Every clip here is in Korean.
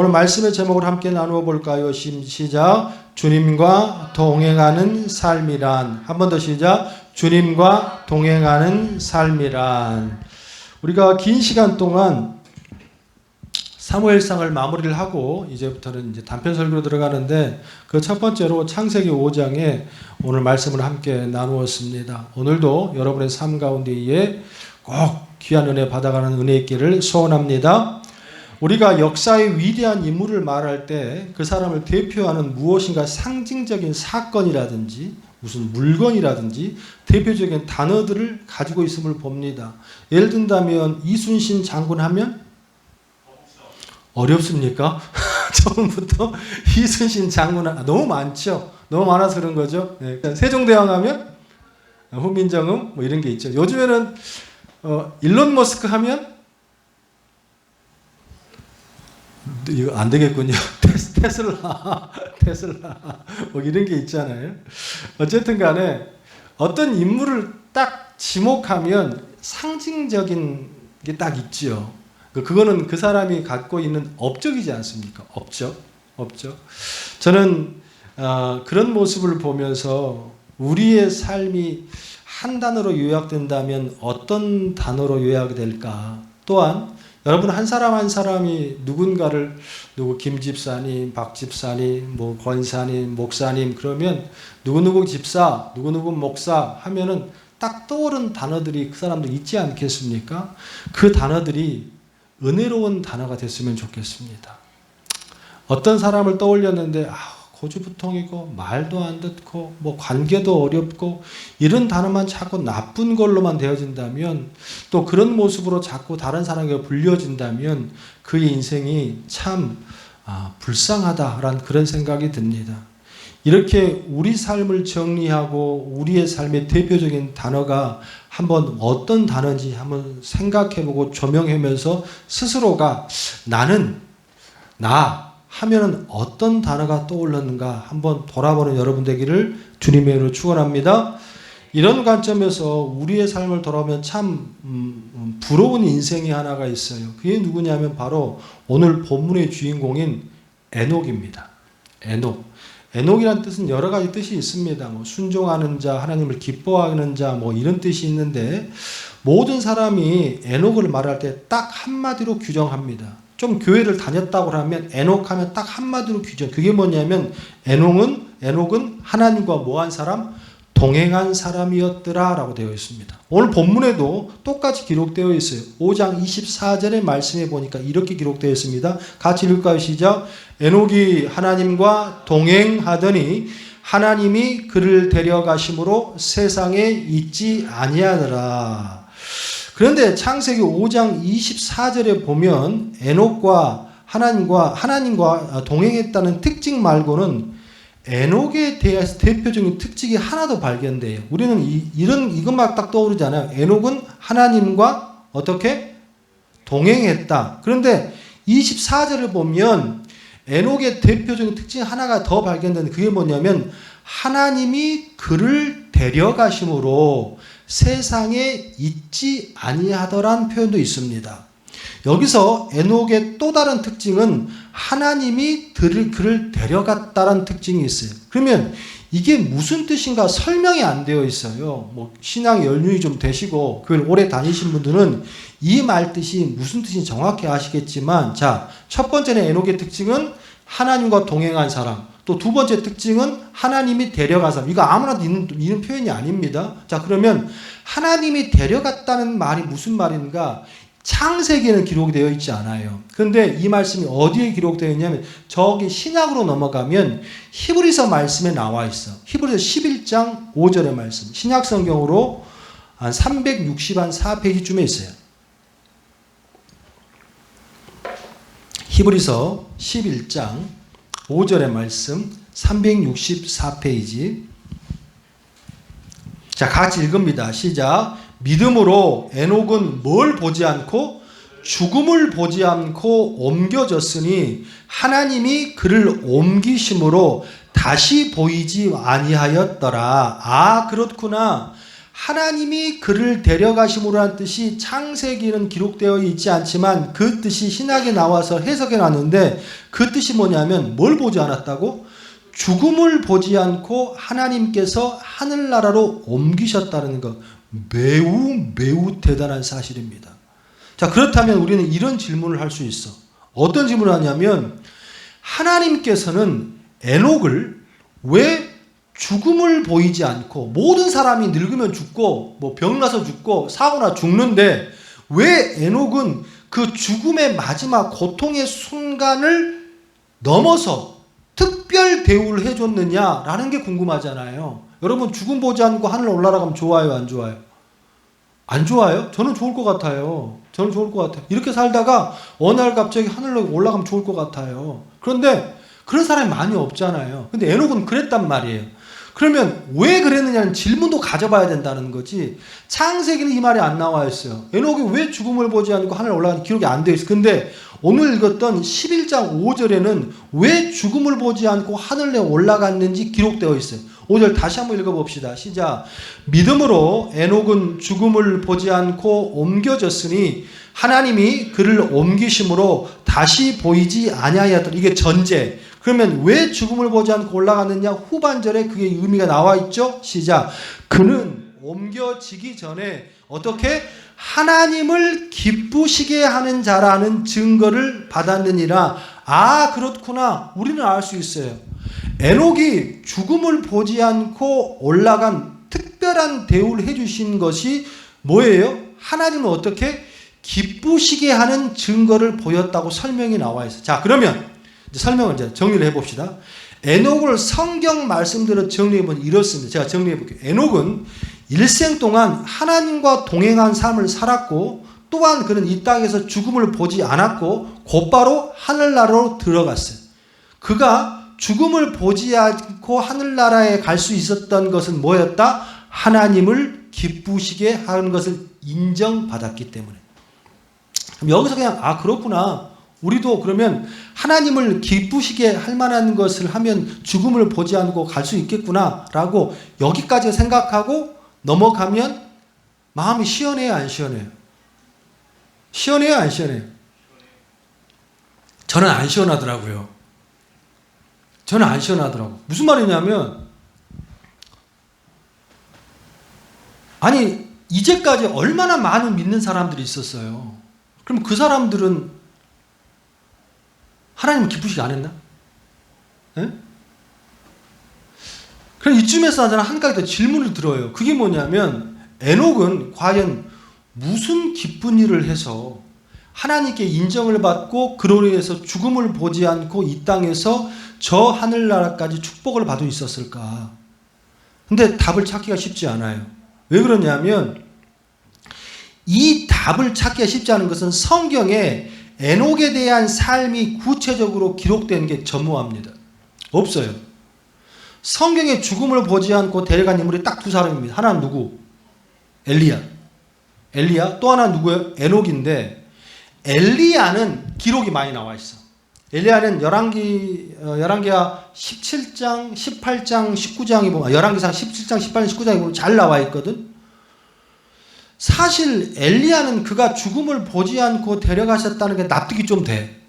오늘 말씀의 제목을 함께 나누어 볼까요? 시작. 주님과 동행하는 삶이란. 한 번 더 시작. 주님과 동행하는 삶이란. 우리가 긴 시간 동안 사무엘상을 마무리를 하고 이제부터는 단편 설교로 들어가는데, 그 첫 번째로 창세기 5장에 오늘 말씀을 함께 나누었습니다. 오늘도 여러분의 삶 가운데에 꼭 귀한 은혜 받아가는 은혜 있기를 소원합니다. 우리가 역사의 위대한 인물을 말할 때 그 사람을 대표하는 무엇인가 상징적인 사건이라든지 무슨 물건이라든지 대표적인 단어들을 가지고 있음을 봅니다. 예를 든다면 이순신 장군 하면 어렵습니까? 처음부터 이순신 장군 너무 많죠. 너무 많아서 그런 거죠. 네. 세종대왕 하면 훈민정음 뭐 이런 게 있죠. 요즘에는 일론 머스크 하면 이거 안 되겠군요. 테슬라 뭐 이런 게 있잖아요. 어쨌든 간에 어떤 인물을 딱 지목하면 상징적인 게 딱 있죠. 그거는 그 사람이 갖고 있는 업적이지 않습니까? 업적. 저는 그런 모습을 보면서 우리의 삶이 한 단어로 요약된다면 어떤 단어로 요약이 될까? 또한 여러분 한 사람 한 사람이 누군가를 김 집사님, 박 집사님, 뭐 권사님, 목사님 그러면 누구누구 집사, 누구누구 목사 하면은 딱 떠오른 단어들이 그 사람도 있지 않겠습니까? 그 단어들이 은혜로운 단어가 됐으면 좋겠습니다. 어떤 사람을 떠올렸는데 고주부통이고 말도 안 듣고 뭐 관계도 어렵고 이런 단어만 자꾸 나쁜 걸로만 되어진다면, 또 그런 모습으로 자꾸 다른 사람에게 불려진다면 그의 인생이 참 불쌍하다라는 그런 생각이 듭니다. 이렇게 우리 삶을 정리하고 우리의 삶의 대표적인 단어가 한번 어떤 단어인지 한번 생각해보고 조명하면서 스스로가 나 하면은 어떤 단어가 떠올랐는가 한번 돌아보는 여러분 되기를 주님의 이름으로 축원합니다. 이런 관점에서 우리의 삶을 돌아보면 참 부러운 인생이 하나가 있어요. 그게 누구냐면 바로 오늘 본문의 주인공인 에녹입니다. 에녹이라는 뜻은 여러 가지 뜻이 있습니다. 뭐 순종하는 자, 하나님을 기뻐하는 자, 뭐 이런 뜻이 있는데, 모든 사람이 에녹을 말할 때 딱 한마디로 규정합니다. 좀 교회를 다녔다고 하면 에녹 하면 딱 한마디로 규정. 그게 뭐냐면 에녹은 하나님과 뭐한 사람? 동행한 사람이었더라 라고 되어 있습니다. 오늘 본문에도 똑같이 기록되어 있어요. 5장 24절의 말씀에 보니까 이렇게 기록되어 있습니다. 같이 읽을까요? 시작. 에녹이 하나님과 동행하더니 하나님이 그를 데려가심으로 세상에 있지 아니하더라. 그런데 창세기 5장 24절에 보면 에녹과 하나님과 동행했다는 특징 말고는 에녹에 대해서 대표적인 특징이 하나도 발견돼요. 우리는 이것만 딱 떠오르잖아요. 에녹은 하나님과 어떻게 동행했다. 그런데 24절을 보면 에녹의 대표적인 특징 하나가 더 발견되는, 그게 뭐냐면 하나님이 그를 데려가심으로 세상에 있지 아니하더란 표현도 있습니다. 여기서 에녹의 또 다른 특징은 하나님이 그를 데려갔다는 특징이 있어요. 그러면 이게 무슨 뜻인가 설명이 안 되어 있어요. 뭐 신앙 연륜이 좀 되시고 교회를 오래 다니신 분들은 이 말 뜻이 무슨 뜻인지 정확히 아시겠지만, 자, 첫 번째는 에녹의 특징은 하나님과 동행한 사람. 또 두 번째 특징은 하나님이 데려간 사람. 이거 아무나 있는 표현이 아닙니다. 자, 그러면 하나님이 데려갔다는 말이 무슨 말인가? 창세기에는 기록이 되어 있지 않아요. 그런데 이 말씀이 어디에 기록되어 있냐면 저기 신약으로 넘어가면 히브리서 말씀에 나와 있어. 히브리서 11장 5절의 말씀. 신약 성경으로 한 364페이지쯤에 있어요. 히브리서 11장 5절의 말씀 364페이지. 자, 같이 읽습니다. 시작. 믿음으로 에녹은 뭘 보지 않고 죽음을 보지 않고 옮겨졌으니 하나님이 그를 옮기심으로 다시 보이지 아니하였더라. 그렇구나. 하나님이 그를 데려가심으로 한 뜻이 창세기는 기록되어 있지 않지만 그 뜻이 신약에 나와서 해석해 놨는데 그 뜻이 뭐냐면 뭘 보지 않았다고? 죽음을 보지 않고 하나님께서 하늘나라로 옮기셨다는 것. 매우 대단한 사실입니다. 자, 그렇다면 우리는 이런 질문을 할 수 있어. 어떤 질문을 하냐면 하나님께서는 에녹을 왜 죽음을 보이지 않고 모든 사람이 늙으면 죽고 뭐 병나서 죽고 사고나 죽는데 왜 에녹은 그 죽음의 마지막 고통의 순간을 넘어서 특별 대우를 해줬느냐라는 게 궁금하잖아요. 여러분 죽음 보지 않고 하늘 올라가면 좋아요, 안 좋아요? 안 좋아요? 저는 좋을 것 같아요. 저는 좋을 것 같아요. 이렇게 살다가 어느 날 갑자기 하늘로 올라가면 좋을 것 같아요. 그런데 그런 사람이 많이 없잖아요. 근데 에녹은 그랬단 말이에요. 그러면 왜 그랬느냐는 질문도 가져봐야 된다는 거지. 창세기는 이 말이 안 나와 있어요. 에녹이 왜 죽음을 보지 않고 하늘 올라가는 기록이 안 되어 있어요. 근데 오늘 읽었던 11장 5절에는 왜 죽음을 보지 않고 하늘에 올라갔는지 기록되어 있어요. 5절 다시 한번 읽어봅시다. 시작. 믿음으로 에녹은 죽음을 보지 않고 옮겨졌으니 하나님이 그를 옮기심으로 다시 보이지 아니하였더라. 이게 전제. 그러면 왜 죽음을 보지 않고 올라갔느냐? 후반절에 그게 의미가 나와 있죠. 시작. 그는 옮겨지기 전에 어떻게? 하나님을 기쁘시게 하는 자라는 증거를 받았느니라. 아, 그렇구나. 우리는 알 수 있어요. 에녹이 죽음을 보지 않고 올라간 특별한 대우를 해주신 것이 뭐예요? 하나님은 어떻게? 기쁘시게 하는 증거를 보였다고 설명이 나와 있어요. 자, 그러면 이제 설명을 이제 정리를 해봅시다. 에녹을 성경 말씀대로 정리해보면 이렇습니다. 제가 정리해볼게요. 에녹은 일생 동안 하나님과 동행한 삶을 살았고 또한 그는 이 땅에서 죽음을 보지 않았고 곧바로 하늘나라로 들어갔어요. 그가 죽음을 보지 않고 하늘나라에 갈 수 있었던 것은 뭐였다? 하나님을 기쁘시게 하는 것을 인정받았기 때문에. 그럼 여기서 그냥 아 그렇구나. 우리도 그러면 하나님을 기쁘시게 할 만한 것을 하면 죽음을 보지 않고 갈 수 있겠구나 라고 여기까지 생각하고 넘어가면 마음이 시원해요, 안 시원해요? 시원해요, 안 시원해요? 저는 안 시원하더라고요. 저는 안 시원하더라고. 무슨 말이냐면 아니 이제까지 얼마나 많은 믿는 사람들이 있었어요. 그럼 그 사람들은 하나님을 기쁘시게 안 했나? 예? 그럼 이쯤에서 저는 한 가지 더 질문을 들어요. 그게 뭐냐면 에녹은 과연 무슨 기쁜 일을 해서 하나님께 인정을 받고 그로 인해서 죽음을 보지 않고 이 땅에서 저 하늘나라까지 축복을 받고 있었을까? 근데 답을 찾기가 쉽지 않아요. 왜 그러냐면 이 답을 찾기가 쉽지 않은 것은 성경에 에녹에 대한 삶이 구체적으로 기록된 게 전무합니다. 없어요. 성경에 죽음을 보지 않고 데려간 인물이 딱 두 사람입니다. 하나는 누구? 엘리야. 또 하나는 누구예요? 에녹인데 엘리야는 기록이 많이 나와 있어. 엘리야는 열왕기하 17장, 18장, 19장이 보면 열왕기상 17장, 18장, 19장이 보면 잘 나와 있거든. 사실 엘리야는 그가 죽음을 보지 않고 데려가셨다는 게 납득이 좀 돼.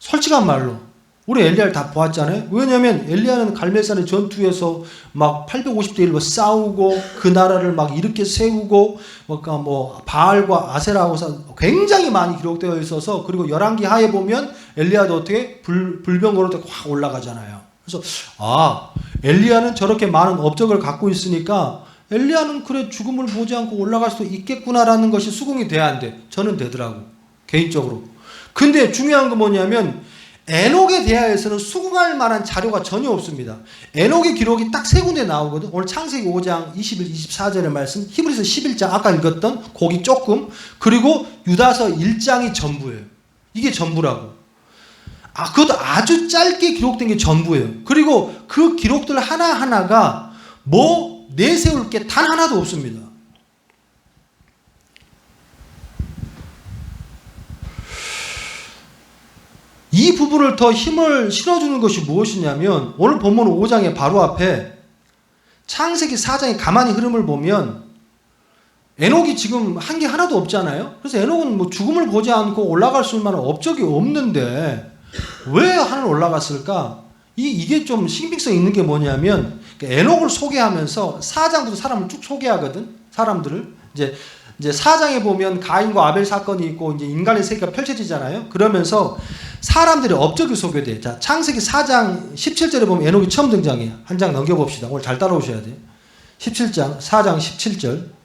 솔직한 말로. 우리 엘리야를 다 보았잖아요. 왜냐하면 엘리야는 갈멜산의 전투에서 막 850대 1로 싸우고 그 나라를 막 이렇게 세우고 뭐 바알과 아세라하고 굉장히 많이 기록되어 있어서 그리고 열왕기 하에 보면 엘리야도 어떻게 불병거로 확 올라가잖아요. 그래서 아 엘리야는 저렇게 많은 업적을 갖고 있으니까 엘리야는 그래 죽음을 보지 않고 올라갈 수도 있겠구나라는 것이 수긍이 돼야 안 돼. 저는 되더라고. 개인적으로. 근데 중요한 건 뭐냐면 에녹에 대하여서는 수긍할 만한 자료가 전혀 없습니다. 에녹의 기록이 딱 세 군데 나오거든. 오늘 창세기 5장 21, 24절의 말씀, 히브리서 11장 아까 읽었던 거기 조금, 그리고 유다서 1장이 전부예요. 이게 전부라고. 아, 그것도 아주 짧게 기록된 게 전부예요. 그리고 그 기록들 하나하나가 뭐 내세울 게 단 하나도 없습니다. 이 부분을 더 힘을 실어주는 것이 무엇이냐면 오늘 본문 5장의 바로 앞에 창세기 4장의 가만히 흐름을 보면 에녹이 지금 한 게 하나도 없잖아요. 그래서 에녹은 뭐 죽음을 보지 않고 올라갈 수 있는 업적이 없는데 왜 하늘 올라갔을까? 이게 좀 신빙성 있는 게 뭐냐면 에녹을 소개하면서 4장부터 사람을 쭉 소개하거든. 사람들을 이제 4장에 보면 가인과 아벨 사건이 있고 이제 인간의 세계가 펼쳐지잖아요. 그러면서 사람들의 업적이 소개돼. 자, 창세기 4장 17절에 보면 에녹이 처음 등장해요. 한 장 넘겨봅시다. 오늘 잘 따라오셔야 돼요. 17장 4장 17절.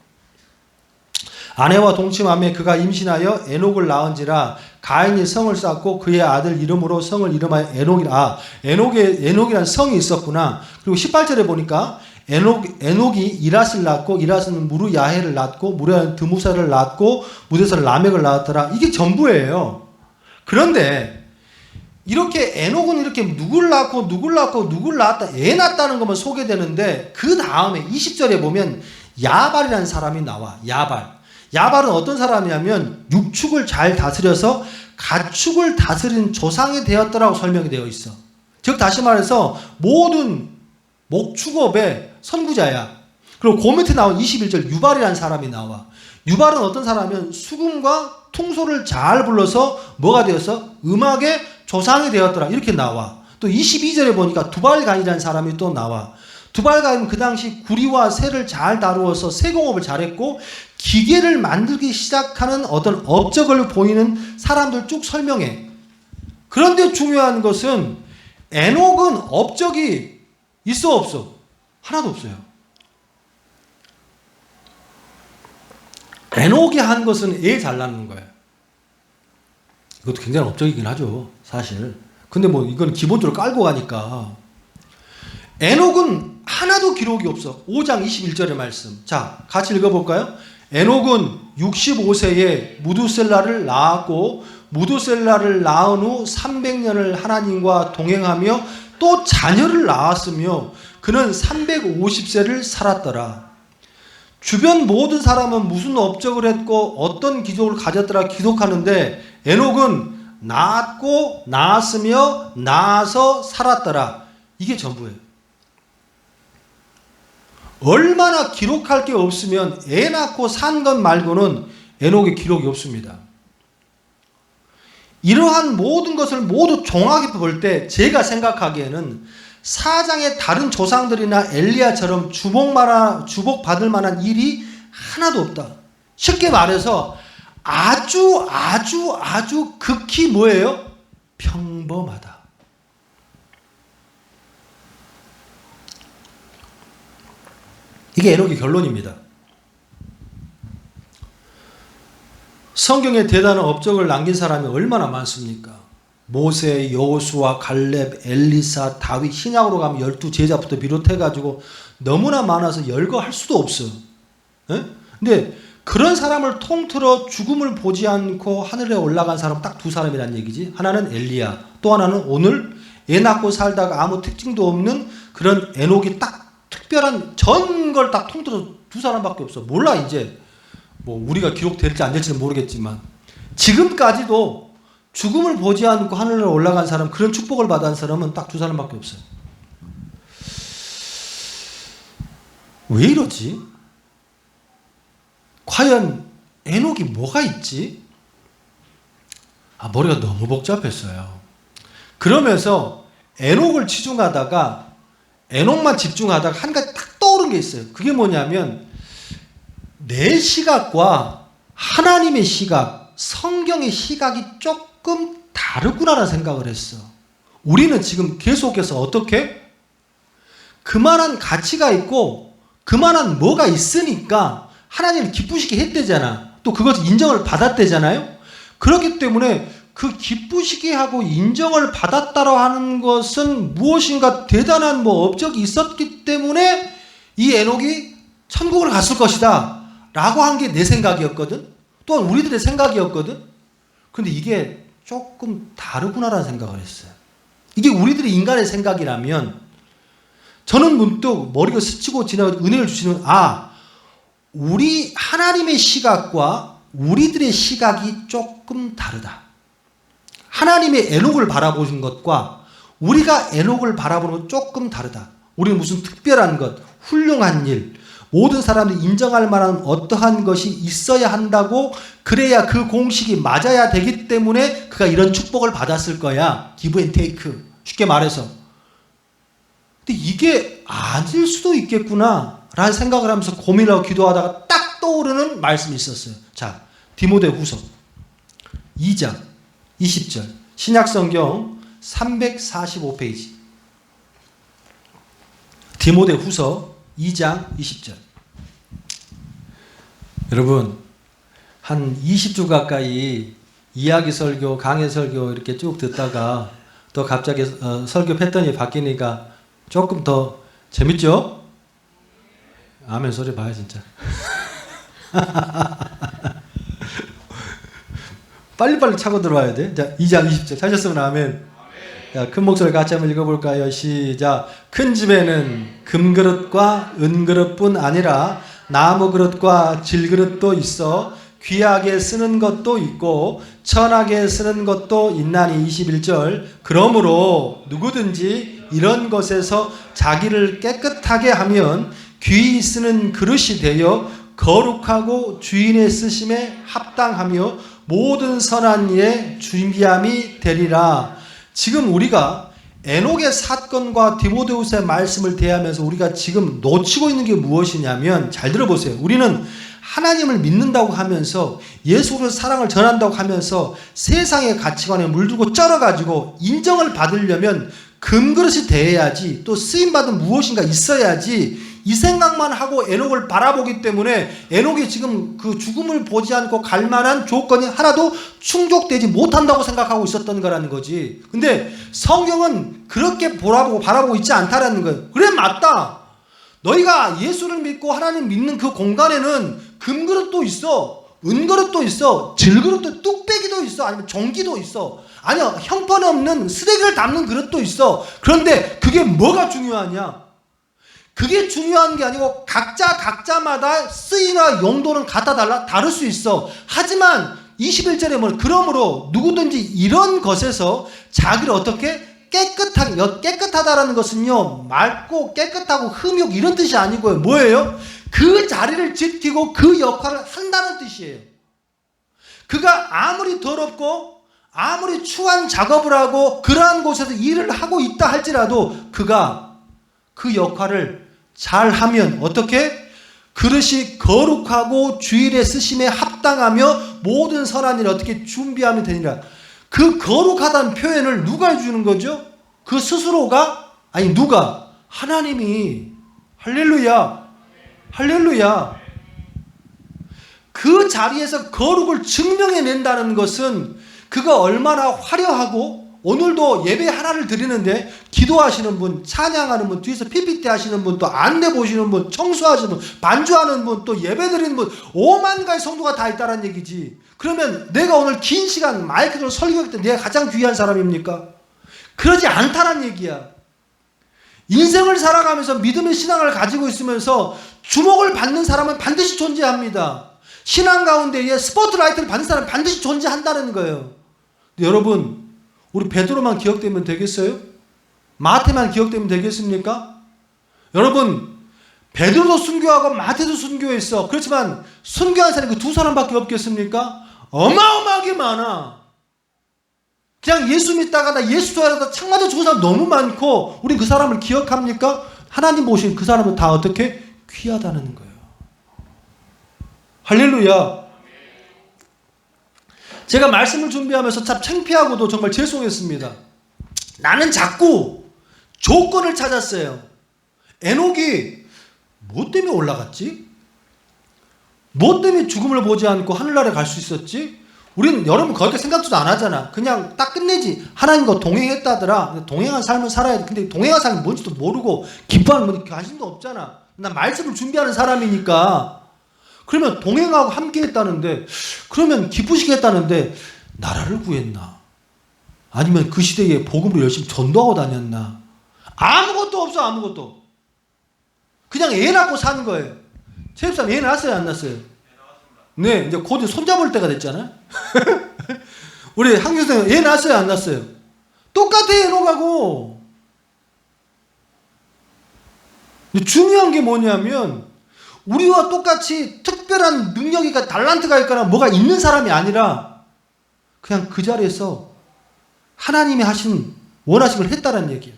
아내와 동침하며 그가 임신하여 에녹을 낳은지라 가인이 성을 쌓고 그의 아들 이름으로 성을 이름하여 에녹이라. 에녹이라는 성이 있었구나. 그리고 18절에 보니까 에녹이 이랏을 낳고 이랏은 무르야헬을 낳고 무르야헬은 드무살을 낳고 무드살은 라멕을 낳았더라. 이게 전부예요. 그런데 이렇게 에녹은 이렇게 누굴 낳고 누굴 낳았다 애 낳았다는 것만 소개되는데 그 다음에 20절에 보면 야발이라는 사람이 나와. 야발은 어떤 사람이냐면 육축을 잘 다스려서 가축을 다스리는 조상이 되었더라고 설명이 되어 있어. 즉 다시 말해서 모든 목축업의 선구자야. 그리고 그 밑에 나온 21절 유발이라는 사람이 나와. 유발은 어떤 사람이면 수금과 퉁소를 잘 불러서 뭐가 되어서 음악의 조상이 되었더라. 이렇게 나와. 또 22절에 보니까 두발가인이라는 사람이 또 나와. 두발가인은 그 당시 구리와 새를 잘 다루어서 세공업을 잘했고 기계를 만들기 시작하는 어떤 업적을 보이는 사람들 쭉 설명해. 그런데 중요한 것은 에녹은 업적이 있어 없어? 하나도 없어요. 에녹이 한 것은 애 잘 낳는 거예요. 이것도 굉장히 업적이긴 하죠, 사실. 근데 뭐 이건 기본적으로 깔고 가니까. 에녹은 하나도 기록이 없어. 5장 21절의 말씀. 자, 같이 읽어볼까요? 에녹은 65세에 무두셀라를 낳았고 무두셀라를 낳은 후 300년을 하나님과 동행하며 또 자녀를 낳았으며 그는 350세를 살았더라. 주변 모든 사람은 무슨 업적을 했고 어떤 기록을 가졌더라 기록하는데 에녹은 낳았고 낳았으며 낳아서 살았더라. 이게 전부예요. 얼마나 기록할 게 없으면 애 낳고 산 것 말고는 에녹의 기록이 없습니다. 이러한 모든 것을 모두 종합해 볼 때 제가 생각하기에는 사장의 다른 조상들이나 엘리야처럼 주복받을 만한 일이 하나도 없다. 쉽게 말해서 아주 극히 뭐예요? 평범하다. 이게 에녹의 결론입니다. 성경에 대단한 업적을 남긴 사람이 얼마나 많습니까? 모세, 여호수아, 갈렙, 엘리사, 다윗, 신약으로 가면 12 제자부터 비롯해가지고 너무나 많아서 열거할 수도 없어. 근데 그런 사람을 통틀어 죽음을 보지 않고 하늘에 올라간 사람 딱 두 사람이란 얘기지. 하나는 엘리야, 또 하나는 오늘 애 낳고 살다가 아무 특징도 없는 그런 에녹이 딱 특별한 전 걸 딱 통틀어 두 사람밖에 없어. 몰라 이제 뭐 우리가 기록될지 안 될지는 모르겠지만 지금까지도 죽음을 보지 않고 하늘에 올라간 사람, 그런 축복을 받은 사람은 딱 두 사람밖에 없어요. 왜 이러지? 과연 에녹이 뭐가 있지? 머리가 너무 복잡했어요. 그러면서 에녹을 치중하다가 에녹만 집중하다가 한 가지 딱 떠오른 게 있어요. 그게 뭐냐면 내 시각과 하나님의 시각, 성경의 시각이 조금 다르구나라는 생각을 했어. 우리는 지금 계속해서 어떻게? 그만한 가치가 있고 그만한 뭐가 있으니까 하나님을 기쁘시게 했대잖아. 또 그것을 인정을 받았대잖아요. 그렇기 때문에 그 기쁘시게 하고 인정을 받았다고 하는 것은 무엇인가 대단한 업적이 있었기 때문에 이 에녹이 천국을 갔을 것이다 라고 한 게 내 생각이었거든. 또한 우리들의 생각이었거든. 근데 이게 조금 다르구나라는 생각을 했어요. 이게 우리들의 인간의 생각이라면 저는 문득 머리가 스치고 지나가 은혜를 주시는 우리 하나님의 시각과 우리들의 시각이 조금 다르다. 하나님의 에녹을 바라보신 것과 우리가 에녹을 바라보는 건 조금 다르다. 우리는 무슨 특별한 것, 훌륭한 일, 모든 사람들이 인정할 만한 어떠한 것이 있어야 한다고, 그래야 그 공식이 맞아야 되기 때문에 그가 이런 축복을 받았을 거야. 기브 앤 테이크. 쉽게 말해서. 근데 이게 아닐 수도 있겠구나 라는 생각을 하면서 고민하고 기도하다가 딱 떠오르는 말씀이 있었어요. 자, 디모데후서 2장 20절, 신약성경 345페이지. 디모데후서 2장 20절. 여러분, 한 20주 가까이 이야기 설교, 강해 설교 이렇게 쭉 듣다가 또 갑자기 설교 패턴이 바뀌니까 조금 더 재밌죠? 아멘 소리 봐요 진짜. 빨리빨리 차고 들어와야 돼. 자, 2장 20절 찾았으면 아멘. 자, 큰 목소리 같이 한번 읽어볼까요? 시작. 큰 집에는 금그릇과 은그릇뿐 아니라 나무그릇과 질그릇도 있어 귀하게 쓰는 것도 있고 천하게 쓰는 것도 있나니. 21절. 그러므로 누구든지 이런 것에서 자기를 깨끗하게 하면 귀히 쓰는 그릇이 되어 거룩하고 주인의 쓰심에 합당하며 모든 선한 일에 준비함이 되리라. 지금 우리가 에녹의 사건과 디모데후서의 말씀을 대하면서 우리가 지금 놓치고 있는 게 무엇이냐면, 잘 들어보세요. 우리는 하나님을 믿는다고 하면서 예수를 사랑을 전한다고 하면서 세상의 가치관에 물들고 쩔어가지고 인정을 받으려면 금그릇이 돼야지, 또 쓰임받은 무엇인가 있어야지, 이 생각만 하고 에녹을 바라보기 때문에 에녹이 지금 그 죽음을 보지 않고 갈 만한 조건이 하나도 충족되지 못한다고 생각하고 있었던 거라는 거지. 근데 성경은 그렇게 바라보고 있지 않다라는 거예요. 그래, 맞다. 너희가 예수를 믿고 하나님 믿는 그 공간에는 금그릇도 있어, 은그릇도 있어, 질그릇도, 뚝배기도 있어, 아니면 종기도 있어, 아니야 형편없는 쓰레기를 담는 그릇도 있어. 그런데 그게 뭐가 중요하냐? 그게 중요한 게 아니고 각자마다 쓰임과 용도는 같아 다를 수 있어. 하지만 21절에 뭐, 그러므로 누구든지 이런 것에서 자기를 어떻게 깨끗하다라는 것은요, 맑고 깨끗하고 흠욕 이런 뜻이 아니고요. 뭐예요? 그 자리를 지키고 그 역할을 한다는 뜻이에요. 그가 아무리 더럽고 아무리 추한 작업을 하고 그러한 곳에서 일을 하고 있다 할지라도 그가 그 역할을 잘하면 어떻게? 그릇이 거룩하고 주일에 쓰심에 합당하며 모든 선한 일을 어떻게 준비하면 되니라. 그 거룩하다는 표현을 누가 해주는 거죠? 그 스스로가? 아니, 누가? 하나님이. 할렐루야. 할렐루야. 그 자리에서 거룩을 증명해낸다는 것은 그가 얼마나 화려하고, 오늘도 예배 하나를 드리는데 기도하시는 분, 찬양하는 분, 뒤에서 PPT 하시는 분, 또 안내 보시는 분, 청소하시는 분, 반주하는 분, 또 예배 드리는 분, 5만 가지 성도가 다 있다는 얘기지. 그러면 내가 오늘 긴 시간 마이크 들고 설교할 때 내가 가장 귀한 사람입니까? 그러지 않다는 얘기야. 인생을 살아가면서 믿음의 신앙을 가지고 있으면서 주목을 받는 사람은 반드시 존재합니다. 신앙 가운데에 스포트라이트를 받는 사람은 반드시 존재한다는 거예요. 여러분, 우리 베드로만 기억되면 되겠어요? 마태만 기억되면 되겠습니까? 여러분, 베드로도 순교하고 마태도 순교했어. 그렇지만 순교한 사람이 그 두 사람밖에 없겠습니까? 어마어마하게 많아. 그냥 예수 믿다가 나 예수 좋아하다 창 맞아 죽은 사람 너무 많고, 우린 그 사람을 기억합니까? 하나님 보신 그 사람은 다 어떻게? 귀하다는 거예요. 할렐루야. 제가 말씀을 준비하면서 참 창피하고도 정말 죄송했습니다. 나는 자꾸 조건을 찾았어요. 에녹이 뭐 때문에 올라갔지? 뭐 때문에 죽음을 보지 않고 하늘나라에 갈 수 있었지? 우리는 여러분 거기까지 생각도 안 하잖아. 그냥 딱 끝내지. 하나님과 동행했다더라. 동행한 삶을 살아야 돼. 근데 동행한 삶이 뭔지도 모르고 기뻐하는 뭔지 관심도 없잖아. 난 말씀을 준비하는 사람이니까. 그러면 동행하고 함께 했다는데, 그러면 기쁘시게 했다는데 나라를 구했나? 아니면 그 시대에 복음을 열심히 전도하고 다녔나? 아무것도 없어. 아무것도. 그냥 애 낳고 산 거예요. 세입사람 애 낳았어요? 안 낳았어요? 네, 이제 곧 손잡을 때가 됐잖아요. 우리 한교수님 애 낳았어요? 안 낳았어요? 똑같아. 에녹하고. 중요한 게 뭐냐면 우리와 똑같이 특별한 능력이 달란트가 있거나 뭐가 있는 사람이 아니라 그냥 그 자리에서 하나님이 원하신 걸 했다는 얘기예요.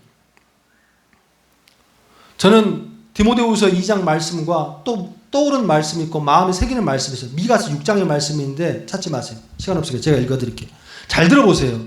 저는 디모데후서 2장 말씀과 또 떠오른 말씀이 있고 마음에 새기는 말씀이 있어요. 미가서 6장의 말씀인데 찾지 마세요. 시간 없으니까 제가 읽어드릴게요. 잘 들어보세요.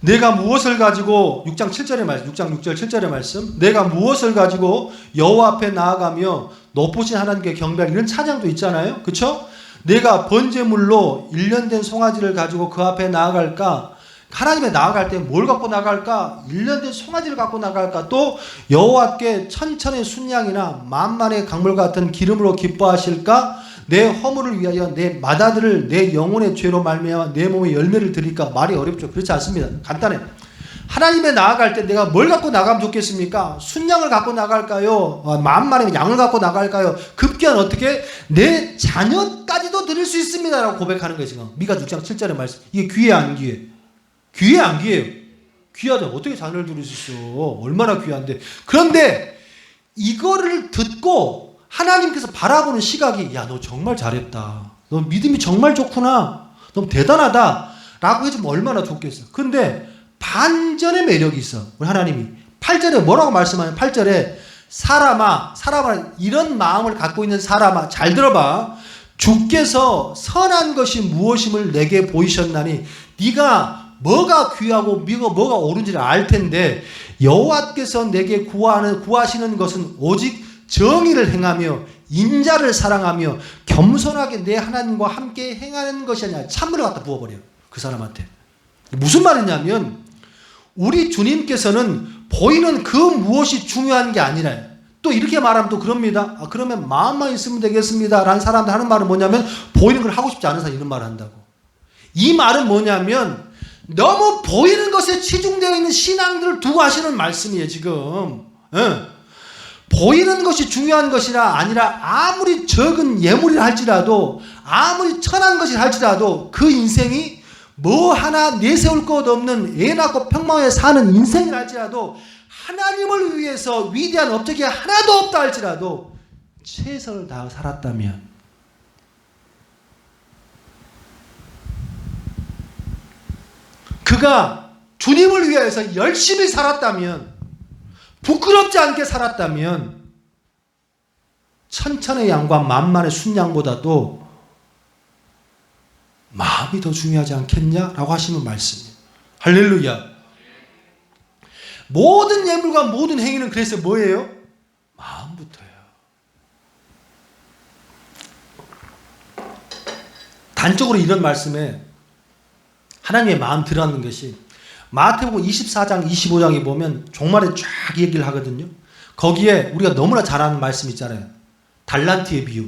내가 무엇을 가지고 6장 7절의 말씀, 6장 6절 7절의 말씀, 내가 무엇을 가지고 여호와 앞에 나아가며 높으신 하나님께 경배할 이런 찬양도 있잖아요. 그렇죠? 내가 번제물로 1년 된 송아지를 가지고 그 앞에 나아갈까? 하나님에 나아갈 때 뭘 갖고 나갈까? 1년 된 송아지를 갖고 나갈까? 또 여호와께 천천의 순양이나 만만의 강물 같은 기름으로 기뻐하실까? 내 허물을 위하여 내 맏아들을 내 영혼의 죄로 말미암아 내 몸에 열매를 드릴까? 말이 어렵죠. 그렇지 않습니다. 간단해. 하나님에 나아갈 때 내가 뭘 갖고 나가면 좋겠습니까? 순양을 갖고 나갈까요? 만만의 양을 갖고 나갈까요? 급기한 어떻게? 내 자녀까지도 드릴 수 있습니다 라고 고백하는 거예요. 지금 미가 6장 7절의 말씀. 이게 귀해 안 귀해? 귀해 안 귀해요? 귀하다. 어떻게 자녀를 드릴 수 있어? 얼마나 귀한데. 그런데 이거를 듣고 하나님께서 바라보는 시각이 야, 너 정말 잘했다. 너 믿음이 정말 좋구나. 너무 대단하다. 라고 해주면 얼마나 좋겠어. 근데 반전의 매력이 있어. 우리 하나님이 8절에 뭐라고 말씀하냐면 8절에 사람아 이런 마음을 갖고 있는 사람아 잘 들어봐. 주께서 선한 것이 무엇임을 내게 보이셨나니 네가 뭐가 귀하고 뭐가 옳은지를 알 텐데 여호와께서 내게 구하시는 것은 오직 정의를 행하며 인자를 사랑하며 겸손하게 내 하나님과 함께 행하는 것이 아니라 찬물을 갖다 부어버려요. 그 사람한테. 무슨 말이냐면 우리 주님께서는 보이는 그 무엇이 중요한 게 아니라 또 이렇게 말하면 또 그럽니다. 그러면 마음만 있으면 되겠습니다 라는 사람들 하는 말은 뭐냐면 보이는 걸 하고 싶지 않은 사람 이런 말을 한다고. 이 말은 뭐냐면 너무 보이는 것에 치중되어 있는 신앙들을 두고 하시는 말씀이에요 지금. 보이는 것이 중요한 것이라 아니라 아무리 적은 예물이라 할지라도 아무리 천한 것이라 할지라도 그 인생이 뭐 하나 내세울 것 없는 애 낳고 평범하게 사는 인생이라 할지라도 하나님을 위해서 위대한 업적이 하나도 없다 할지라도 최선을 다해 살았다면 그가 주님을 위해서 열심히 살았다면 부끄럽지 않게 살았다면 천천의 양과 만만의 순양보다도 마음이 더 중요하지 않겠냐라고 하시는 말씀이에요. 할렐루야. 모든 예물과 모든 행위는 그래서 뭐예요? 마음부터예요. 단적으로 이런 말씀에 하나님의 마음 들어가는 것이 마태복음 24장 25장에 보면 종말에 쫙 얘기를 하거든요. 거기에 우리가 너무나 잘 아는 말씀 있잖아요. 달란트의 비유.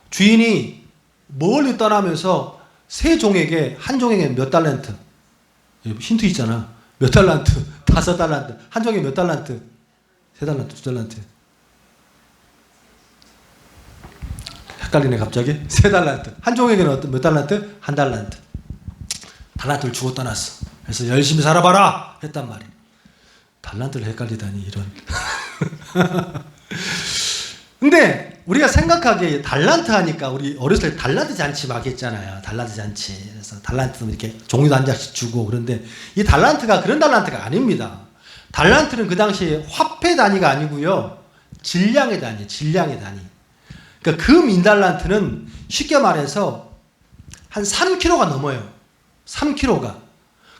주인이 멀리 떠나면서 세 종에게 한 종에게 몇 달란트? 힌트 있잖아. 몇 달란트? 5달란트. 한 종에 몇 달란트? 3달란트, 2달란트. 헷갈리네 갑자기. 3달란트. 한 종에게는 몇 달란트? 1달란트. 달란트를 주고 떠났어. 그래서 열심히 살아봐라 했단 말이에요. 달란트를 헷갈리다니 이런. 근데 우리가 생각하기에 달란트 하니까 우리 어렸을 때 달란트 잔치 막 했잖아요. 달란트 잔치. 그래서 달란트는 이렇게 종이도 한 장씩 주고 그런데 이 달란트가 그런 달란트가 아닙니다. 달란트는 그 당시에 화폐 단위가 아니고요. 질량의 단위, 질량의 단위. 그러니까 금 1달란트는 쉽게 말해서 한 3kg가 넘어요. 3kg가.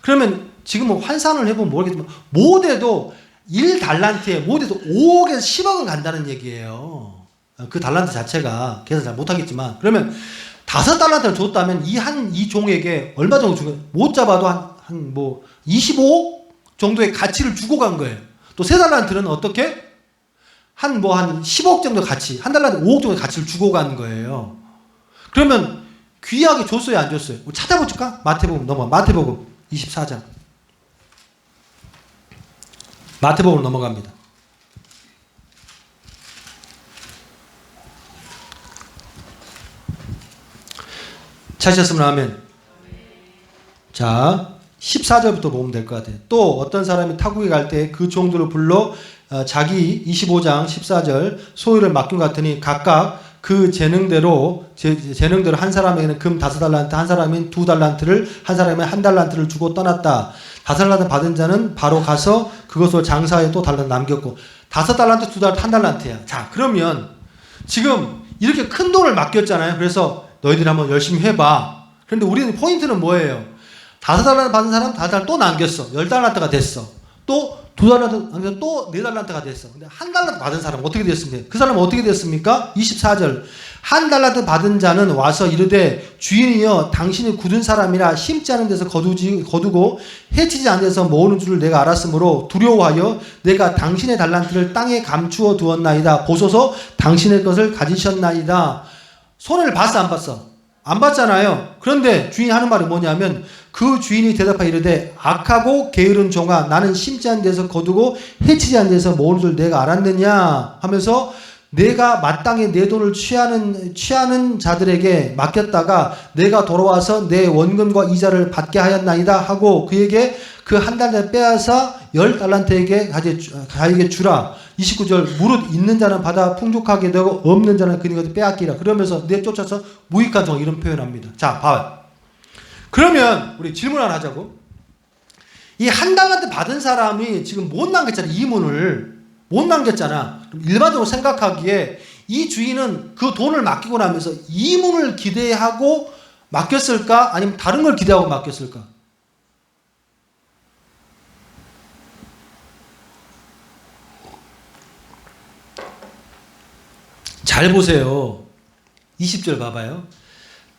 그러면 지금 뭐 환산을 해보면 모르겠지만 못해도 1달란트에 못해도 5억에서 10억은 간다는 얘기예요. 그 달란트 자체가 계산 잘 못하겠지만 그러면 5달란트를 줬다면 이 종에게 얼마 정도 주고 못 잡아도 한 뭐 25억 정도의 가치를 주고 간 거예요. 또 3달란트는 어떻게? 한 10억 정도 가치, 한 달란트 5억 정도 가치를 주고 간 거예요. 그러면 귀하게 줬어요, 안 줬어요? 찾아볼까? 마태복음 넘어가. 마태복음 24장. 마태복음 넘어갑니다. 찾으셨으면 아멘. 자, 14절부터 보면 될 것 같아요. 또 어떤 사람이 타국에 갈 때 그 종들을 불러 자기 25장 14절 소유를 맡긴 것 같으니 각각 그 재능대로 한 사람에게는 금 5달란트, 한 사람인 2달란트를, 한 사람은 1달란트를 주고 떠났다. 5달란트 받은 자는 바로 가서 그것을 장사에 또 달란트 남겼고 5달란트, 2달란트, 1달란트야. 자, 그러면 지금 이렇게 큰 돈을 맡겼잖아요. 그래서 너희들이 한번 열심히 해봐. 그런데 우리는 포인트는 뭐예요? 5달란트 받은 사람 5달란트 또 남겼어. 10달란트가 됐어. 또 2달란트 남겼어. 또 4달란트가 됐어. 근데 1달란트 받은 사람은 어떻게 됐습니까? 그 사람은 어떻게 됐습니까? 24절. 1달란트 받은 자는 와서 이르되 주인이여 당신이 굳은 사람이라 심지 않은 데서 거두고 해치지 않은 데서 모으는 줄을 내가 알았으므로 두려워하여 내가 당신의 달란트를 땅에 감추어 두었나이다. 보소서 당신의 것을 가지셨나이다. 손해를 봤어 안 봤어? 안 봤잖아요. 그런데 주인이 하는 말이 뭐냐면 그 주인이 대답하여 이르되 악하고 게으른 종아 나는 심지 않은 데서 거두고 해치지 않은 데서 모으는 줄 내가 알았느냐 하면서 내가 마땅히 내 돈을 취하는 자들에게 맡겼다가 내가 돌아와서 내 원금과 이자를 받게 하였나이다 하고 그에게 그 1달란트 빼앗아 10달란트에게 가에게 주라. 29절 무릇 있는 자는 받아 풍족하게 되고 없는 자는 그니까 빼앗기라. 그러면서 내쫓아서 무익한 종 이런 표현합니다. 자, 봐요. 그러면 우리 질문 하나 하자고. 이 1달란트 받은 사람이 지금 못 남겼잖아. 이문을 못 남겼잖아. 일반적으로 생각하기에 이 주인은 그 돈을 맡기고 나면서 이문을 기대하고 맡겼을까? 아니면 다른 걸 기대하고 맡겼을까? 잘 보세요. 20절 봐봐요.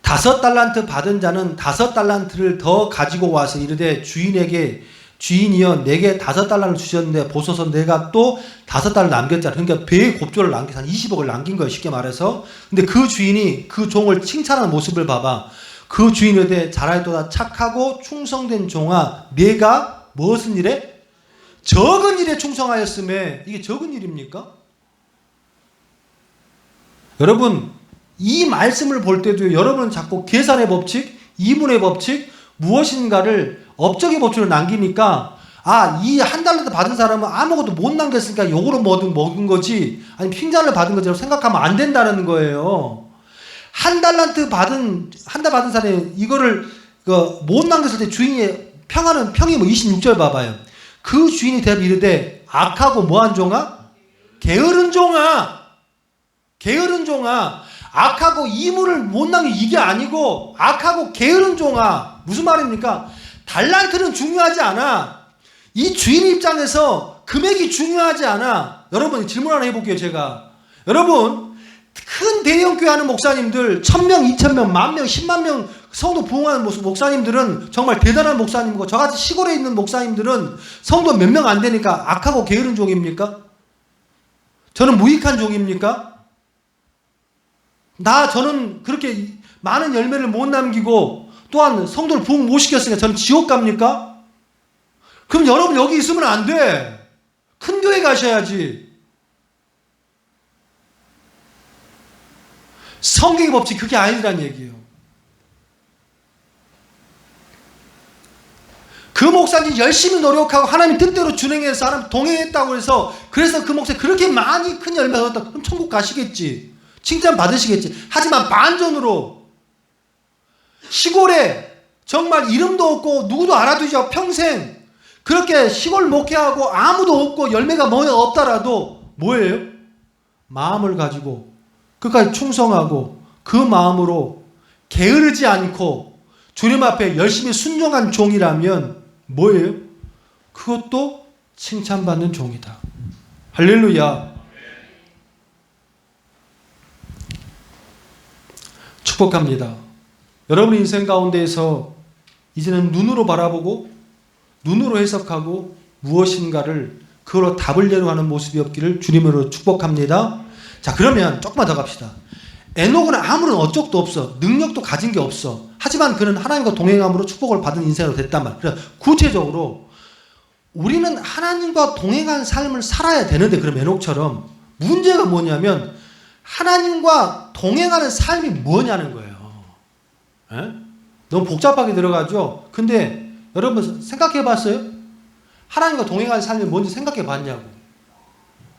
5달란트 받은 자는 5달란트를 더 가지고 와서 이르되 주인에게 주인이여 내게 5달러를 주셨는데 보소서 내가 또 5달러 남겼잖아. 그러니까 배의 곱조를 남겨서 한 20억을 남긴 거예요. 쉽게 말해서. 근데 그 주인이 그 종을 칭찬하는 모습을 봐봐. 그 주인에 대해 잘하였도다 착하고 충성된 종아 내가 무슨 일에? 적은 일에 충성하였음에 이게 적은 일입니까? 여러분 이 말씀을 볼 때도 여러분은 자꾸 계산의 법칙, 이문의 법칙 무엇인가를 업적의 법칙을 남기니까 이 1달란트 받은 사람은 아무것도 못 남겼으니까 요거로 먹은 거지 아니면 핀잔을 받은 것처럼 생각하면 안 된다는 거예요. 1달란트 받은 사람이 이거를 못 남겼을 때 주인이 평이 뭐 26절 봐봐요. 그 주인이 대답 이르되 악하고 뭐한 종아? 게으른 종아. 악하고 이문을 못 남긴 이게 아니고 악하고 게으른 종아. 무슨 말입니까? 달란트는 중요하지 않아. 이 주인 입장에서 금액이 중요하지 않아. 여러분 질문 하나 해볼게요. 제가 여러분 큰 대형교회 하는 목사님들 1000명, 2000명, 10,000명, 100,000명 성도 부흥하는 목사님들은 정말 대단한 목사님이고 저같이 시골에 있는 목사님들은 성도 몇 명 안 되니까 악하고 게으른 종입니까? 저는 무익한 종입니까? 저는 그렇게 많은 열매를 못 남기고 또한 성도를 부흥 못 시켰으니까 저는 지옥 갑니까? 그럼 여러분 여기 있으면 안 돼. 큰 교회 가셔야지. 성경의 법칙 그게 아니란 얘기예요. 그 목사님 열심히 노력하고 하나님 뜻대로 준행해서 하나님 동행했다고 해서 그래서 그 목사님 그렇게 많이 큰 열매가 얻었다. 그럼 천국 가시겠지. 칭찬 받으시겠지. 하지만 반전으로 시골에 정말 이름도 없고 누구도 알아두지 평생 그렇게 시골 목회하고 아무도 없고 열매가 없더라도 뭐예요? 마음을 가지고 끝까지 충성하고 그 마음으로 게으르지 않고 주님 앞에 열심히 순종한 종이라면 뭐예요? 그것도 칭찬받는 종이다. 할렐루야. 축복합니다. 여러분 인생 가운데에서 이제는 눈으로 바라보고 눈으로 해석하고 무엇인가를 그걸로 답을 내려 하는 모습이 없기를 주님으로 축복합니다. 자, 그러면 조금만 더 갑시다. 에녹은 아무런 어적도 없어. 능력도 가진 게 없어. 하지만 그는 하나님과 동행함으로 축복을 받은 인생으로 됐단 말이야. 그래서 구체적으로 우리는 하나님과 동행한 삶을 살아야 되는데 그럼 에녹처럼 문제가 뭐냐면 하나님과 동행하는 삶이 뭐냐는 거예요. 에? 너무 복잡하게 들어가죠. 근데 여러분 생각해 봤어요? 하나님과 동행하는 삶이 뭔지 생각해 봤냐고.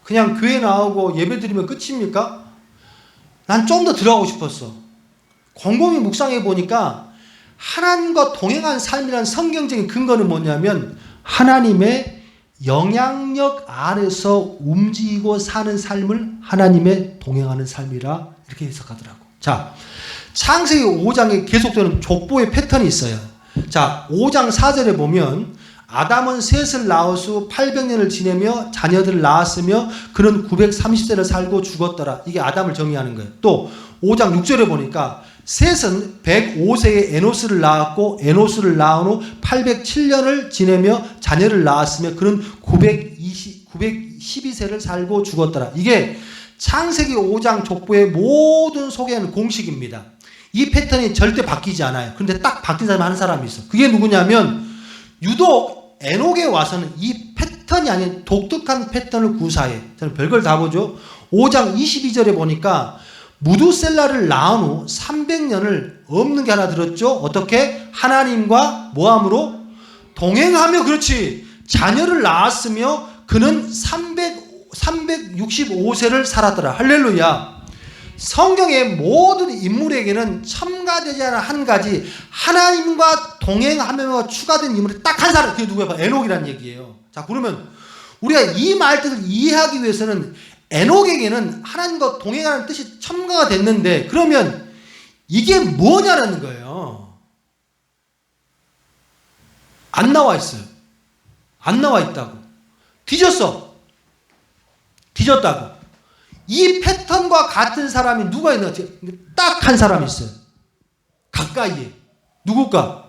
그냥 교회 나오고 예배 드리면 끝입니까? 난 좀 더 들어가고 싶었어. 곰곰이 묵상해 보니까 하나님과 동행하는 삶이라는 성경적인 근거는 뭐냐면 하나님의 영향력 아래서 움직이고 사는 삶을 하나님의 동행하는 삶이라 이렇게 해석하더라고. 자, 창세기 5장에 계속되는 족보의 패턴이 있어요. 자, 5장 4절에 보면 아담은 셋을 낳아서 800년을 지내며 자녀들을 낳았으며 그는 930세를 살고 죽었더라. 이게 아담을 정의하는 거예요. 또 5장 6절에 보니까 셋은 105세에 에노스를 낳았고 에노스를 낳은 후 807년을 지내며 자녀를 낳았으며 그는 912세를 살고 죽었더라. 이게 창세기 5장 족보의 모든 소개하는 공식입니다. 이 패턴이 절대 바뀌지 않아요. 그런데 딱 바뀐 사람이 한 사람이 있어. 그게 누구냐면 유독 에녹에 와서는 이 패턴이 아닌 독특한 패턴을 구사해. 저는 별걸 다 보죠. 5장 22절에 보니까 무두셀라를 낳은 후 300년을 없는 게 하나 들었죠. 어떻게? 하나님과 뭐함으로? 동행하며. 그렇지. 자녀를 낳았으며 그는 365세를 살았더라. 할렐루야. 성경의 모든 인물에게는 첨가되지 않은 한 가지 하나님과 동행하며 추가된 인물이 딱 한 사람. 그게 누구야? 에녹이라는 얘기예요. 자, 그러면 우리가 이 말들을 이해하기 위해서는 에녹에게는 하나님과 동행하는 뜻이 첨가가 됐는데 그러면 이게 뭐냐는 거예요. 안 나와 있어요. 안 나와 있다고. 뒤졌어. 뒤졌다고. 이 패턴과 같은 사람이 누가 있나? 딱 한 사람이 있어요. 가까이에. 누굴까?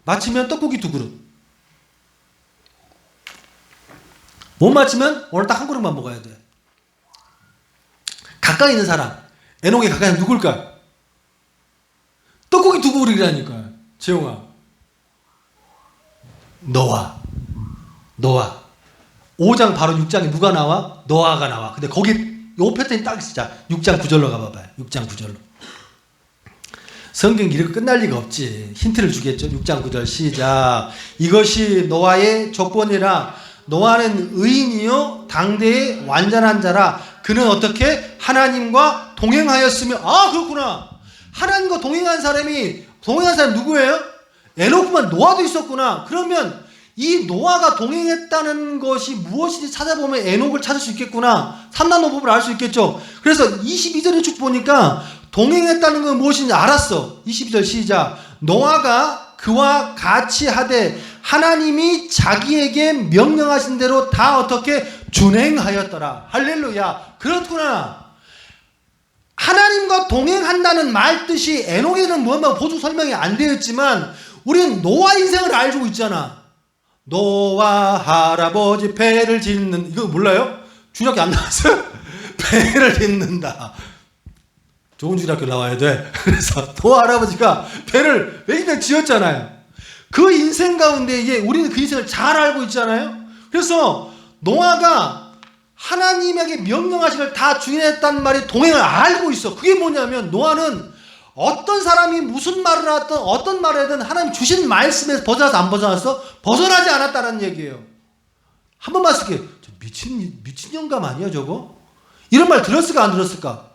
맞추면 떡고기 2그릇. 못 맞추면 오늘 딱 한 그릇만 먹어야 돼. 가까이 있는 사람. 에녹에 가까이 있는 누굴까? 떡고기 2그릇이라니까. 재용아. 노아. 5장 바로 6장에 누가 나와? 노아가 나와. 근데 거기 요 패턴이 딱 있어. 자, 6장 9절로 가봐봐요. 6장 9절로. 성경이 이렇게 끝날 리가 없지. 힌트를 주겠죠. 6장 9절 시작. 이것이 노아의 조건이라. 노아는 의인이요 당대의 완전한 자라. 그는 어떻게? 하나님과 동행하였으며. 아, 그렇구나. 하나님과 동행한 사람이 누구예요? 에녹만. 노아도 있었구나. 그러면 이 노아가 동행했다는 것이 무엇인지 찾아보면 에녹을 찾을 수 있겠구나. 삼단오법을 알 수 있겠죠. 그래서 22절에 쭉 보니까 동행했다는 건 무엇인지 알았어. 22절 시작. 노아가 그와 같이 하되 하나님이 자기에게 명령하신 대로 다 어떻게? 준행하였더라. 할렐루야. 그렇구나. 하나님과 동행한다는 말 뜻이 에녹에는 뭐만 보충 설명이 안 되어 있지만 우리는 노아 인생을 알고 있잖아. 노아 할아버지 배를 짓는, 이거 몰라요? 주일학교 안 나왔어요? 배를 짓는다. 좋은 주일학교 나와야 돼. 그래서 노아 할아버지가 배를 매일 지었잖아요. 그 인생 가운데 이게 우리는 그 인생을 잘 알고 있잖아요. 그래서 노아가 하나님에게 명령하신 걸 다 주인했다는 말이 동행을 알고 있어. 그게 뭐냐면 노아는 어떤 사람이 무슨 말을 하든 어떤 말을 하든 하나님 주신 말씀에서 벗어나서 안 벗어났어? 벗어나지 않았다는 얘기예요. 한 번만 쓸게요. 미친 영감 아니야 저거? 이런 말 들었을까 안 들었을까?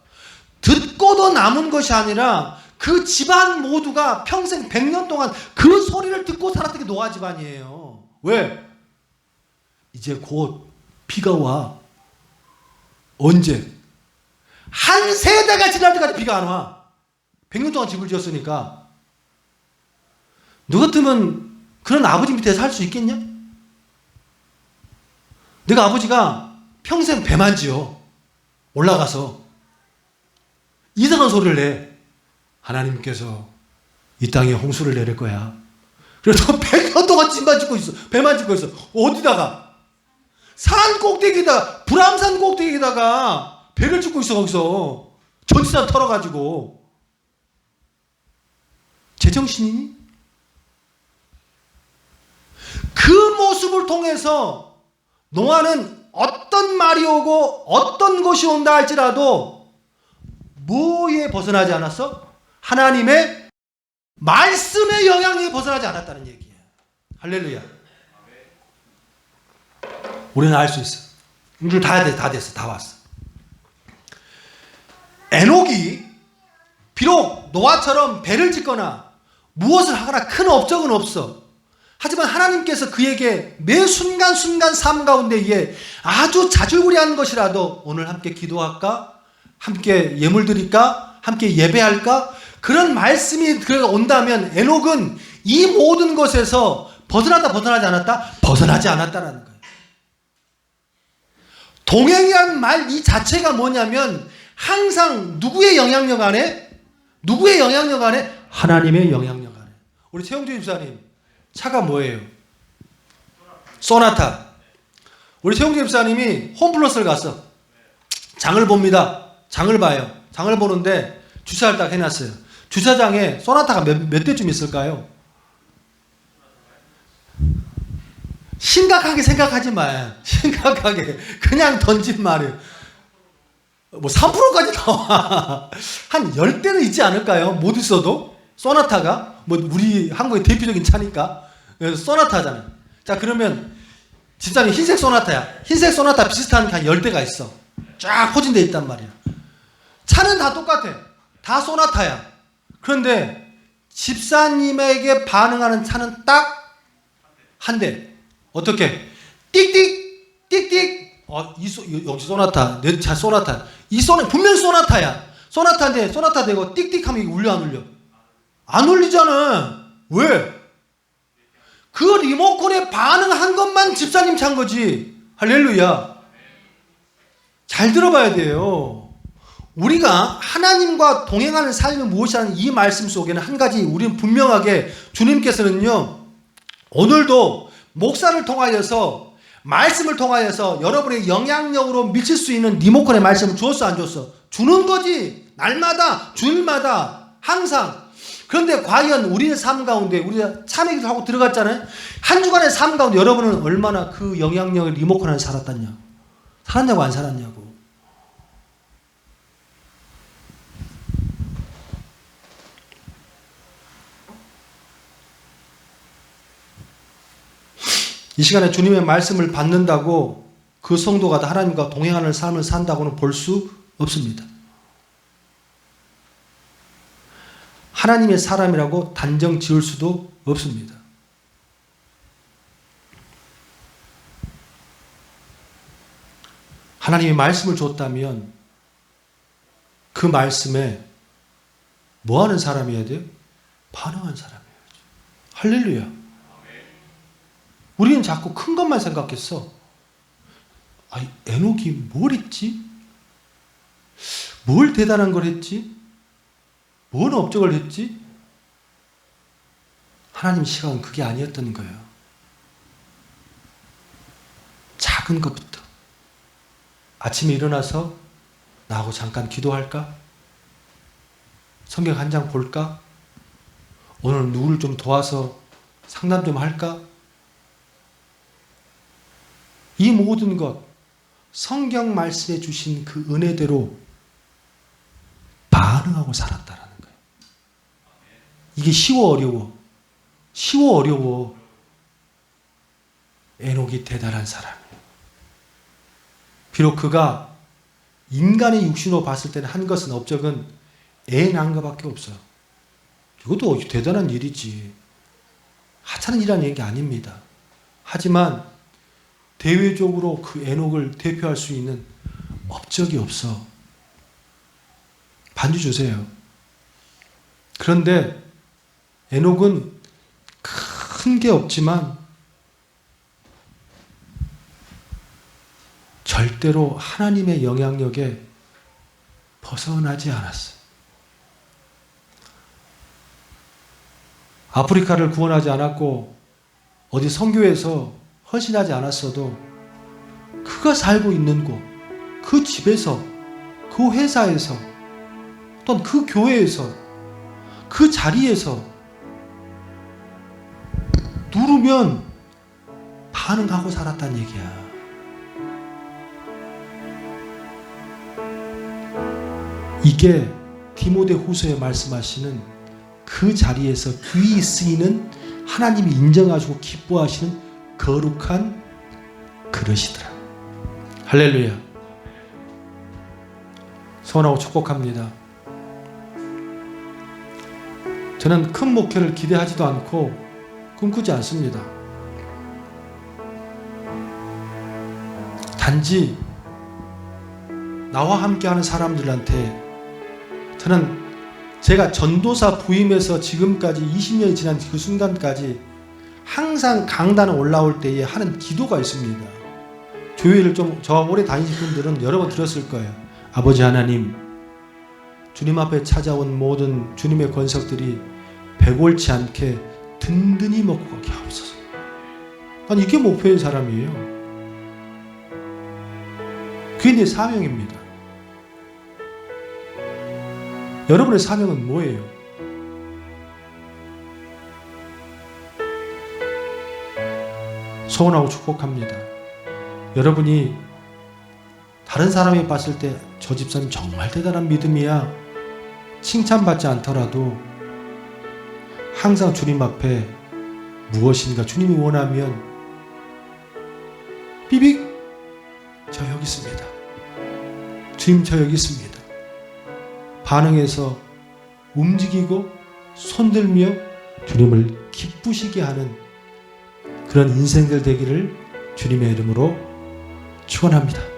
듣고도 남은 것이 아니라 그 집안 모두가 평생 100년 동안 그 소리를 듣고 살았던 게 노아 집안이에요. 왜? 이제 곧 비가 와. 언제? 한 세대가 지날 때까지 비가 안 와. 100년 동안 집을 지었으니까. 너 같으면 그런 아버지 밑에 살 수 있겠냐? 내가 아버지가 평생 배만 지어. 올라가서 이상한 소리를 내. 하나님께서 이 땅에 홍수를 내릴 거야. 그래서 100년 동안 집만 짓고 있어. 배만 짓고 있어. 어디다가? 산 꼭대기에다, 불암산 꼭대기에다가 배를 짓고 있어. 거기서 전지산 털어가지고. 제정신이니? 그 모습을 통해서 노아는 어떤 말이 오고 어떤 것이 온다 할지라도 뭐에 벗어나지 않았어? 하나님의 말씀의 영향에 벗어나지 않았다는 얘기예요. 할렐루야. 우리는 알 수 있어. 이제 다 됐어. 다 왔어. 에녹이 비록 노아처럼 배를 짓거나 무엇을 하거나 큰 업적은 없어. 하지만 하나님께서 그에게 매 순간순간 삶 가운데에 아주 자줄구레한 것이라도 오늘 함께 기도할까? 함께 예물 드릴까? 함께 예배할까? 그런 말씀이 온다면 에녹은 이 모든 것에서 벗어나지 않았다? 벗어나지 않았다라는 거예요. 동행이라는 말 이 자체가 뭐냐면 항상 누구의 영향력 안에? 누구의 영향력 안에? 하나님의 영향력 안에. 우리 최영주 집사님 차가 뭐예요? 소나타. 우리 최영주 집사님이 홈플러스를 갔어. 장을 봅니다. 장을 봐요. 장을 보는데 주차를 딱 해놨어요. 주차장에 소나타가 몇 대쯤 있을까요? 심각하게 생각하지 마요. 심각하게 그냥 던진 말이에요. 뭐 3%까지 나와. 한 10대는 있지 않을까요? 못 있어도 소나타가 뭐 우리 한국의 대표적인 차니까 소나타잖아요. 자, 그러면 집사님 흰색 소나타야. 흰색 소나타 비슷한 게 한 10대가 있어. 쫙 포진되어 있단 말이야. 차는 다 똑같아. 다 소나타야. 그런데 집사님에게 반응하는 차는 딱 한 대. 어떻게? 띡띡 띡띡. 역시 소나타. 내 차 소나타. 분명 소나타야. 소나타인데 소나타 되고 띡띡하면 이게 울려 안 울려? 안 울리잖아. 왜? 그 리모컨에 반응한 것만 집사님 찬 거지. 할렐루야. 잘 들어봐야 돼요. 우리가 하나님과 동행하는 삶이 무엇이라는 이 말씀 속에는 한 가지 우리는 분명하게 주님께서는요. 오늘도 목사를 통하여서 말씀을 통하여서 여러분의 영향력으로 미칠 수 있는 리모컨의 말씀을 주었어 안 줬어? 주는 거지. 날마다 주일마다 항상. 그런데 과연 우리의 삶 가운데 우리가 참회기도 하고 들어갔잖아요. 한 주간의 삶 가운데 여러분은 얼마나 그 영향력을 리모컨 안에 살았냐고 안 살았냐고. 이 시간에 주님의 말씀을 받는다고 그 성도가 다 하나님과 동행하는 삶을 산다고는 볼 수 없습니다. 하나님의 사람이라고 단정 지을 수도 없습니다. 하나님이 말씀을 줬다면 그 말씀에 뭐 하는 사람이어야 돼요? 반응한 사람이어야죠. 할렐루야. 우리는 자꾸 큰 것만 생각했어. 에녹이 뭘 했지? 뭘 대단한 걸 했지? 뭔 업적을 했지? 하나님 시각은 그게 아니었던 거예요. 작은 것부터. 아침에 일어나서 나하고 잠깐 기도할까? 성경 한 장 볼까? 오늘 누구를 좀 도와서 상담 좀 할까? 이 모든 것, 성경 말씀에 주신 그 은혜대로 반응하고 살았다라는 거예요. 이게 쉬워 어려워? 쉬워 어려워? 에녹이 대단한 사람이에요. 비록 그가 인간의 육신으로 봤을 때는 한 것은 업적은 애 낳은 것밖에 없어요. 이것도 대단한 일이지. 하찮은 일이라는 얘기 아닙니다. 하지만 대외적으로 그 에녹을 대표할 수 있는 업적이 없어. 반주 주세요. 그런데 에녹은 큰 게 없지만 절대로 하나님의 영향력에 벗어나지 않았어. 아프리카를 구원하지 않았고 어디 선교에서 헌신하지 않았어도 그가 살고 있는 곳, 그 집에서, 그 회사에서, 또는 그 교회에서, 그 자리에서 누르면 반응하고 살았다는 얘기야. 이게 디모데 후서에 말씀하시는 그 자리에서 귀히 쓰이는 하나님이 인정하시고 기뻐하시는 거룩한 그릇이더라. 할렐루야. 소원하고 축복합니다. 저는 큰 목표를 기대하지도 않고 꿈꾸지 않습니다. 단지 나와 함께하는 사람들한테 저는 제가 전도사 부임해서 지금까지 20년이 지난 그 순간까지 항상 강단에 올라올 때에 하는 기도가 있습니다. 교회를 좀 저와 오래 다니신 분들은 여러 번 들었을 거예요. 아버지 하나님, 주님 앞에 찾아온 모든 주님의 권석들이 배골치 않게 든든히 먹고 가게 하옵소서. 난 이게 목표인 사람이에요. 그게 내 사명입니다. 여러분의 사명은 뭐예요? 소원하고 축복합니다. 여러분이 다른 사람이 봤을 때 저 집사님 정말 대단한 믿음이야 칭찬받지 않더라도 항상 주님 앞에 무엇인가 주님이 원하면 삐빅 저 여기 있습니다. 주님 저 여기 있습니다. 반응해서 움직이고 손들며 주님을 기쁘시게 하는 그런 인생들 되기를 주님의 이름으로 축원합니다.